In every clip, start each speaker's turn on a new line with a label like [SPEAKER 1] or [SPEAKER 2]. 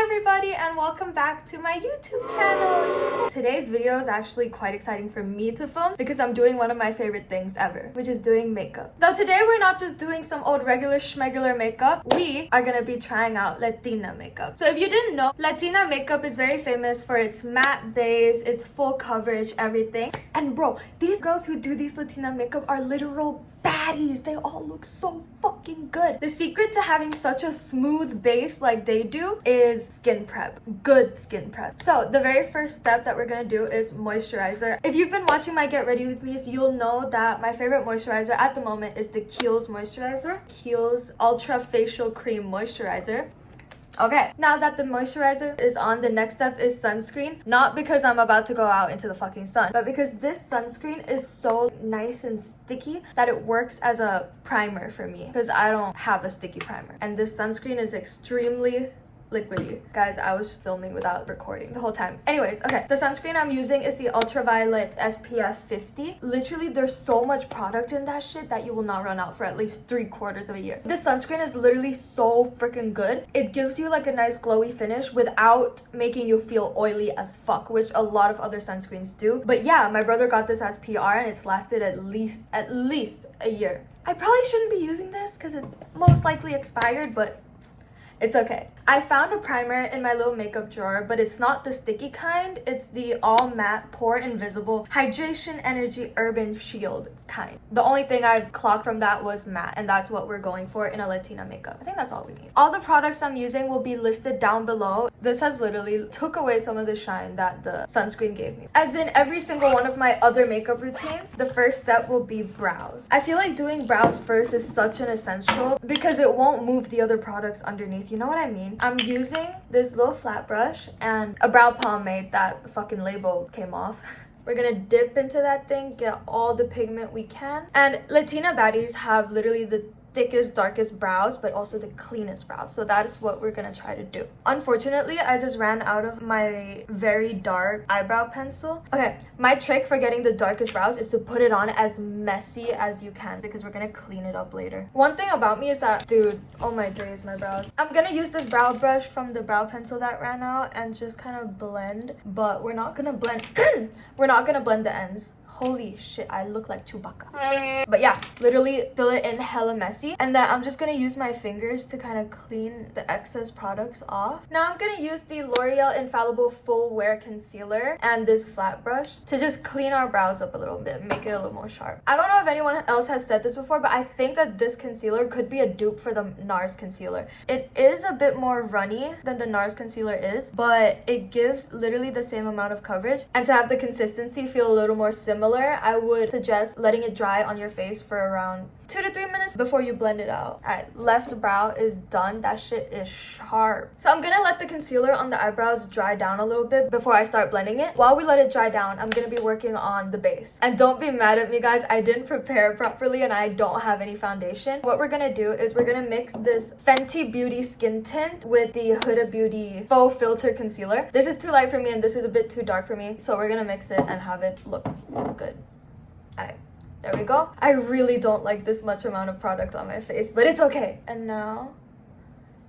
[SPEAKER 1] everybody and welcome back to my YouTube channel. Today's video is actually quite exciting for me to film because I'm doing one of my favorite things ever, which is doing makeup. Though today we're not just doing some old regular schmegular makeup, we are gonna be trying out Latina makeup. So if you didn't know, Latina makeup is very famous for its matte base, its full coverage, everything. And bro, these girls who do these Latina makeup are literal baddies. They all look so fucking good. The secret to having such a smooth base like they do is skin prep. Good skin prep. So the very first step that we're gonna do is moisturizer. If you've been watching my Get Ready With Me's, you'll know that my favorite moisturizer at the moment is the Kiehl's moisturizer. Kiehl's Ultra Facial Cream Moisturizer. Okay, now that the moisturizer is on, the next step is sunscreen. Not because I'm about to go out into the fucking sun, but because this sunscreen is so nice and sticky that it works as a primer for me because I don't have a sticky primer. And this sunscreen is extremely liquidy. Guys, I was filming without recording the whole time. Anyways, okay, the sunscreen I'm using is the Ultraviolet SPF 50. Literally, there's so much product in that shit that you will not run out for at least 3/4 of a year. This sunscreen is literally so freaking good. It gives you like a nice glowy finish without making you feel oily as fuck, which a lot of other sunscreens do. But yeah, my brother got this as PR and it's lasted at least a year. I probably shouldn't be using this because it most likely expired, but it's okay. I found a primer in my little makeup drawer, but it's not the sticky kind. It's the all matte pore invisible hydration energy urban shield kind. The only thing I clocked from that was matte, and that's what we're going for in a Latina makeup. I think that's all we need. All the products I'm using will be listed down below. This has literally took away some of the shine that the sunscreen gave me. As in every single one of my other makeup routines, the first step will be brows. I feel like doing brows first is such an essential because it won't move the other products underneath. You know what I mean? I'm using this little flat brush and a brow pomade that the fucking label came off. We're gonna dip into that thing, get all the pigment we can. And Latina baddies have literally the thickest, darkest brows, but also the cleanest brows. So that is what we're gonna try to do. Unfortunately, I just ran out of my very dark eyebrow pencil. Okay, my trick for getting the darkest brows is to put it on as messy as you can because we're gonna clean it up later. One thing about me is that, dude, oh my days, my brows. I'm gonna use this brow brush from the brow pencil that ran out and just kind of blend, but we're not gonna blend, we're not gonna blend the ends. Holy shit, I look like Chewbacca. But yeah, literally fill it in hella messy. And then I'm just gonna use my fingers to kind of clean the excess products off. Now I'm gonna use the L'Oreal Infallible Full Wear Concealer and this flat brush to just clean our brows up a little bit, make it a little more sharp. I don't know if anyone else has said this before, but I think that this concealer could be a dupe for the NARS concealer. It is a bit more runny than the NARS concealer is, but it gives literally the same amount of coverage. And to have the consistency feel a little more similar, I would suggest letting it dry on your face for around 2 to 3 minutes before you blend it out. Alright, left brow is done. That shit is sharp. So I'm gonna let the concealer on the eyebrows dry down a little bit before I start blending it. While we let it dry down, I'm gonna be working on the base. And don't be mad at me, guys. I didn't prepare properly and I don't have any foundation. What we're gonna do is we're gonna mix this Fenty Beauty Skin Tint with the Huda Beauty Faux Filter Concealer. This is too light for me and this is a bit too dark for me. So we're gonna mix it and have it look good. Alright. There we go. I really don't like this much amount of product on my face, but it's okay. And now,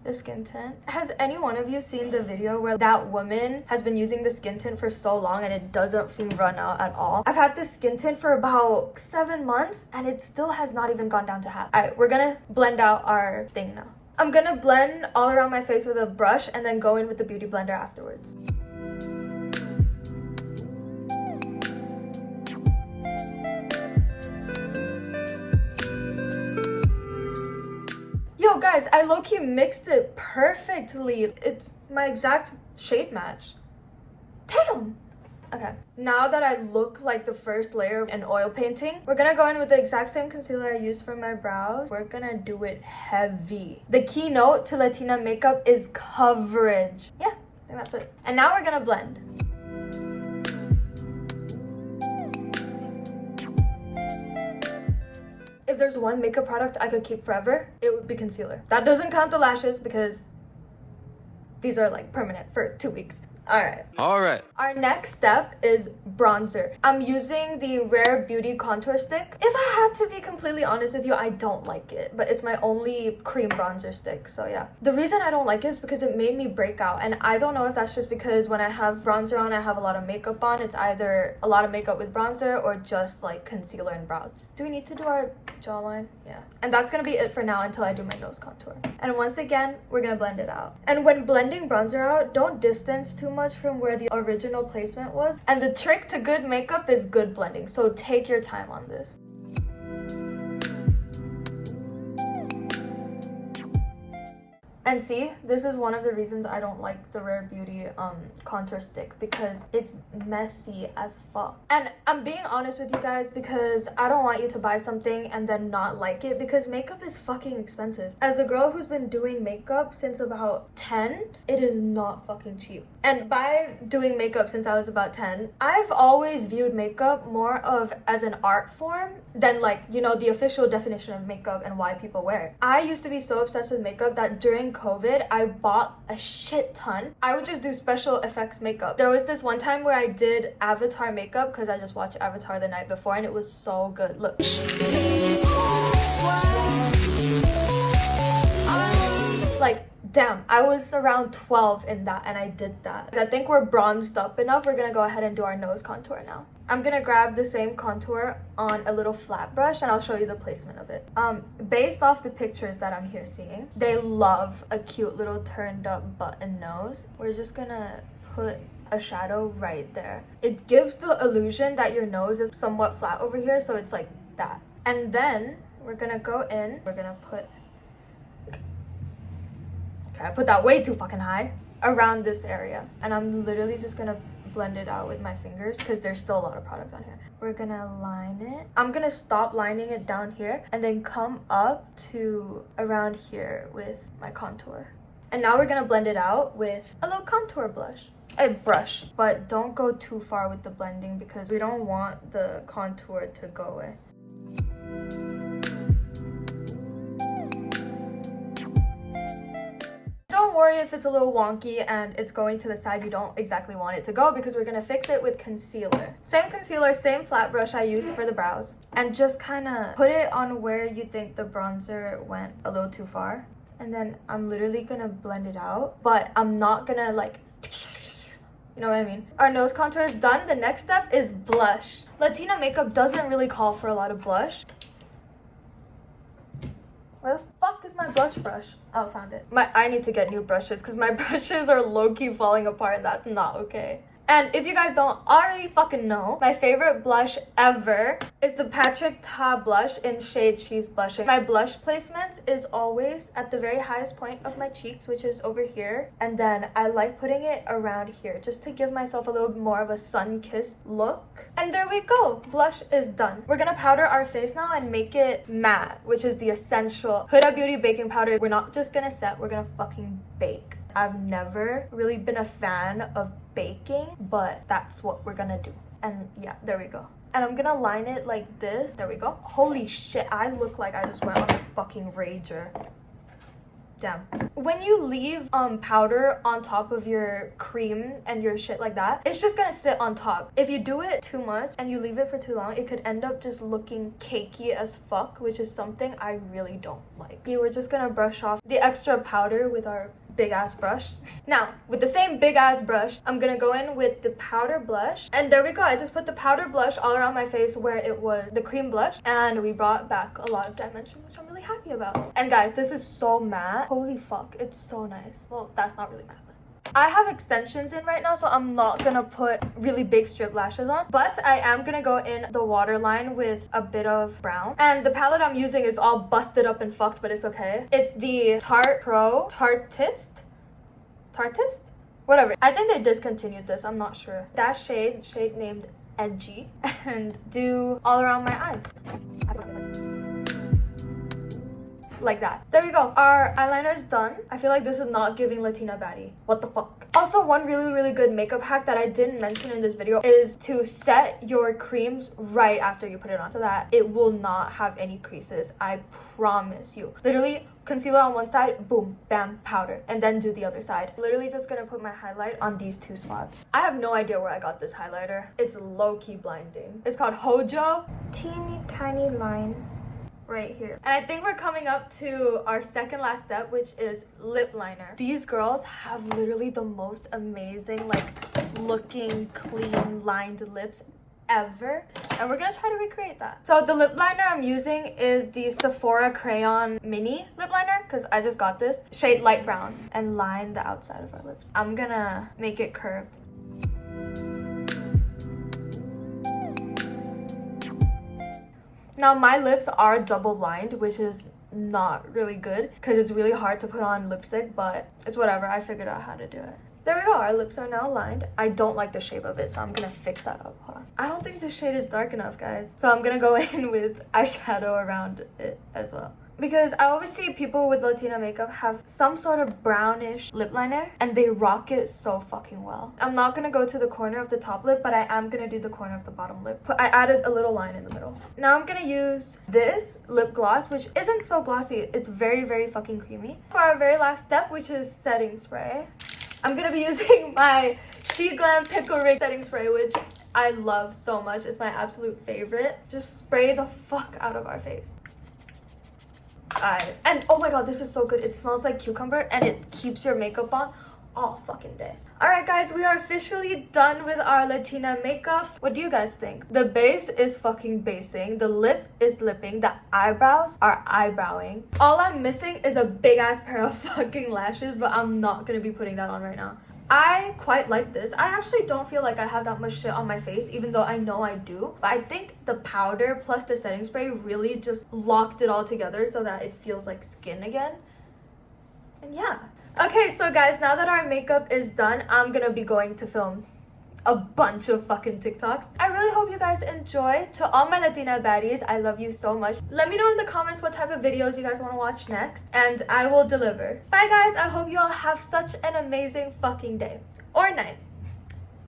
[SPEAKER 1] the skin tint. Has any one of you seen the video where that woman has been using the skin tint for so long and it doesn't run out at all? I've had this skin tint for about 7 months and it still has not even gone down to half. Alright, we're gonna blend out our thing now. I'm gonna blend all around my face with a brush and then go in with the beauty blender afterwards. Yo guys, I low-key mixed it perfectly. It's my exact shade match. Damn! Okay, now that I look like the first layer of an oil painting, we're gonna go in with the exact same concealer I used for my brows. We're gonna do it heavy. The keynote to Latina makeup is coverage. Yeah, I think that's it. And now we're gonna blend. If there's one makeup product I could keep forever, it would be concealer. That doesn't count the lashes because these are like permanent for 2 weeks. Alright. Our next step is bronzer. I'm using the Rare Beauty contour stick. If I had to be completely honest with you, I don't like it, but it's my only cream bronzer stick, so yeah. The reason I don't like it is because it made me break out, and I don't know if that's just because when I have bronzer on, I have a lot of makeup on. It's either a lot of makeup with bronzer or just like concealer and brows. Do we need to do our jawline? Yeah. And that's gonna be it for now until I do my nose contour. And once again, we're gonna blend it out. And when blending bronzer out, don't distance too much from where the original placement was. And the trick to good makeup is good blending, so take your time on this. And see, this is one of the reasons I don't like the Rare Beauty contour stick, because it's messy as fuck. And I'm being honest with you guys because I don't want you to buy something and then not like it, because makeup is fucking expensive. As a girl who's been doing makeup since about 10, it is not fucking cheap. And by doing makeup since I was about 10, I've always viewed makeup more of as an art form than like, you know, the official definition of makeup and why people wear it. I used to be so obsessed with makeup that during COVID, I bought a shit ton. I would just do special effects makeup. There was this one time where I did Avatar makeup because I just watched Avatar the night before and it was so good. Look. Like, damn, I was around 12 in that and I did that. I think we're bronzed up enough. We're gonna go ahead and do our nose contour now. I'm gonna grab the same contour on a little flat brush and I'll show you the placement of it. Based off the pictures that I'm here seeing, they love a cute little turned up button nose. We're just gonna put a shadow right there. It gives the illusion that your nose is somewhat flat over here, so it's like that. And then we're gonna go in, we're gonna put, okay, I put that way too fucking high, around this area. And I'm literally just gonna blend it out with my fingers because there's still a lot of product on here. We're gonna line it. I'm gonna stop lining it down here and then come up to around here with my contour. And now we're gonna blend it out with a little contour blush. A brush, but don't go too far with the blending because we don't want the contour to go away. Don't worry if it's a little wonky and it's going to the side you don't exactly want it to go, because we're gonna fix it with concealer. Same concealer, same flat brush I used for the brows, and just kind of put it on where you think the bronzer went a little too far. And then I'm literally gonna blend it out, but I'm not gonna like, you know what I mean? Our nose contour is done. The next step is blush. Latina makeup doesn't really call for a lot of blush. Where the fuck is my blush brush? Oh, found it. I need to get new brushes because my brushes are low-key falling apart and that's not okay. And if you guys don't already fucking know, my favorite blush ever is the Patrick Ta blush in shade She's Blushing. My blush placement is always at the very highest point of my cheeks, which is over here. And then I like putting it around here just to give myself a little more of a sun-kissed look. And there we go. Blush is done. We're gonna powder our face now and make it matte, which is the essential Huda Beauty baking powder. We're not just gonna set, we're gonna fucking bake. I've never really been a fan of baking, but that's what we're gonna do. And yeah, there we go. And I'm gonna line it like this. There we go. Holy shit, I look like I just went on a fucking rager. Damn. When you leave powder on top of your cream and your shit like that, it's just gonna sit on top. If you do it too much and you leave it for too long, it could end up just looking cakey as fuck, which is something I really don't like. Okay, we're just gonna brush off the extra powder with our big ass brush. Now, with the same big ass brush, I'm gonna go in with the powder blush. And there we go. I just put the powder blush all around my face where it was the cream blush. And we brought back a lot of dimension, which I'm really happy about. And guys, this is so matte. Holy fuck, it's so nice. Well, that's not really matte. I have extensions in right now, so I'm not gonna put really big strip lashes on, but I am gonna go in the waterline with a bit of brown. And the palette I'm using is all busted up and fucked, but it's okay. It's the Tarte Pro Tartist? Whatever. I think they discontinued this, I'm not sure. That shade named Edgy, and do all around my eyes. like that. There we go. Our eyeliner is done. I feel like this is not giving Latina baddie. What the fuck? Also, one really good makeup hack that I didn't mention in this video is to set your creams right after you put it on so that it will not have any creases. I promise you. Literally, concealer on one side, boom, bam, powder, and then do the other side. Literally just gonna put my highlight on these two spots. I have no idea where I got this highlighter. It's low-key blinding. It's called Hojo. Teeny tiny line right here. And I think we're coming up to our second last step, which is lip liner. These girls have literally the most amazing, like, looking clean lined lips ever, and we're gonna try to recreate that. So the lip liner I'm using is the Sephora Crayon Mini lip liner because I just got this shade light brown, and line the outside of our lips. I'm gonna make it curved. Now my lips are double lined, which is not really good because it's really hard to put on lipstick, but it's whatever. I figured out how to do it. There we go. Our lips are now lined. I don't like the shape of it, so I'm gonna fix that up. Hold on. I don't think this shade is dark enough, guys. So I'm gonna go in with eyeshadow around it as well. Because I always see people with Latina makeup have some sort of brownish lip liner and they rock it so fucking well. I'm not gonna go to the corner of the top lip, but I am gonna do the corner of the bottom lip. I added a little line in the middle. Now I'm gonna use this lip gloss, which isn't so glossy. It's very fucking creamy. For our very last step, which is setting spray, I'm gonna be using my SHEGLAM Pickle Rig setting spray, which I love so much. It's my absolute favorite. Just spray the fuck out of our face. And oh my god, this is so good. It smells like cucumber and it keeps your makeup on all fucking day. Alright guys, we are officially done with our Latina makeup. What do you guys think? The base is fucking basing. The lip is lipping. The eyebrows are eyebrowing. All I'm missing is a big ass pair of fucking lashes, but I'm not gonna be putting that on right now. I quite like this. I actually don't feel like I have that much shit on my face, even though I know I do. But I think the powder plus the setting spray really just locked it all together so that it feels like skin again. And yeah. Okay, so guys, now that our makeup is done, I'm gonna be going to film a bunch of fucking TikToks. I really hope you guys enjoy. To all my Latina baddies, I love you so much. Let me know in the comments what type of videos you guys want to watch next, and I will deliver. Bye guys, I hope you all have such an amazing fucking day or night.